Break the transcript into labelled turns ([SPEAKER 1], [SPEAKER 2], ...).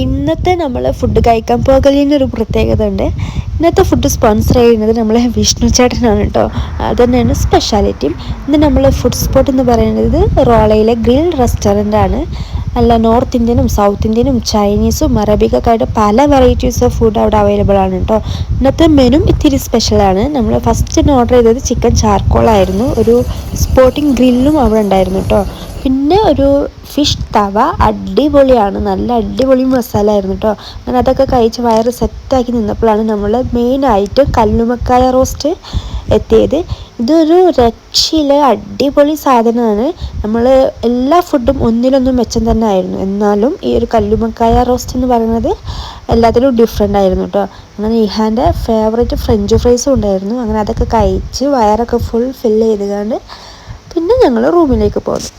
[SPEAKER 1] ഇന്നത്തെ നമ്മൾ ഫുഡ് കഴിക്കാൻ പോകലിനൊരു പ്രത്യേകത ഉണ്ട്. ഇന്നത്തെ ഫുഡ് സ്പോൺസർ ചെയ്യുന്നത് നമ്മളെ വിഷ്ണു ചേട്ടനാണ് കേട്ടോ. അത് തന്നെയാണ് സ്പെഷ്യാലിറ്റി. ഇന്ന് നമ്മൾ ഫുഡ് സ്പോട്ട് എന്ന് പറയുന്നത് റോളയിലെ ഗ്രിൽ റെസ്റ്റോറൻ്റ് ആണ്. നല്ല നോർത്ത് ഇന്ത്യനും സൗത്ത് ഇന്ത്യനും ചൈനീസും അറബിക്കൊക്കെ ആയിട്ട് പല വെറൈറ്റീസ് ഓഫ് ഫുഡ് അവിടെ അവൈലബിൾ ആണ് കേട്ടോ. ഇന്നത്തെ മെനു ഇത്തിരി സ്പെഷ്യലാണ്. നമ്മൾ ഫസ്റ്റ് ഓർഡർ ചെയ്തത് ചിക്കൻ ചാർക്കോളായിരുന്നു. ഒരു സ്പോട്ടിംഗ് ഗ്രില്ലും അവിടെ ഉണ്ടായിരുന്നു കേട്ടോ. പിന്നെ ഒരു ഫിഷ് തവ അടിപൊളിയാണ്, നല്ല അടിപൊളി മസാല ആയിരുന്നു കേട്ടോ. അങ്ങനെ അതൊക്കെ കഴിച്ച് വയറ് സെറ്റാക്കി നിന്നപ്പോഴാണ് നമ്മൾ മെയിനായിട്ട് കല്ലുമക്കായ റോസ്റ്റ് എത്തിയത്. ഇതൊരു രക്ഷയിലെ അടിപൊളി സാധനമാണ്. നമ്മൾ എല്ലാ ഫുഡും ഒന്നിലൊന്നും മെച്ചം തന്നെ ആയിരുന്നു. എന്നാലും ഈ ഒരു കല്ലുമക്കായ റോസ്റ്റ് എന്ന് പറയുന്നത് എല്ലാത്തിലും ഡിഫറെൻ്റ് ആയിരുന്നു കേട്ടോ. അങ്ങനെ ഇഹാൻ്റെ ഫേവറേറ്റ് ഫ്രഞ്ച് ഫ്രൈസും ഉണ്ടായിരുന്നു. അങ്ങനെ അതൊക്കെ കഴിച്ച് വയറൊക്കെ ഫില്ല് ചെയ്തുകൊണ്ട് പിന്നെ ഞങ്ങൾ റൂമിലേക്ക് പോന്നു.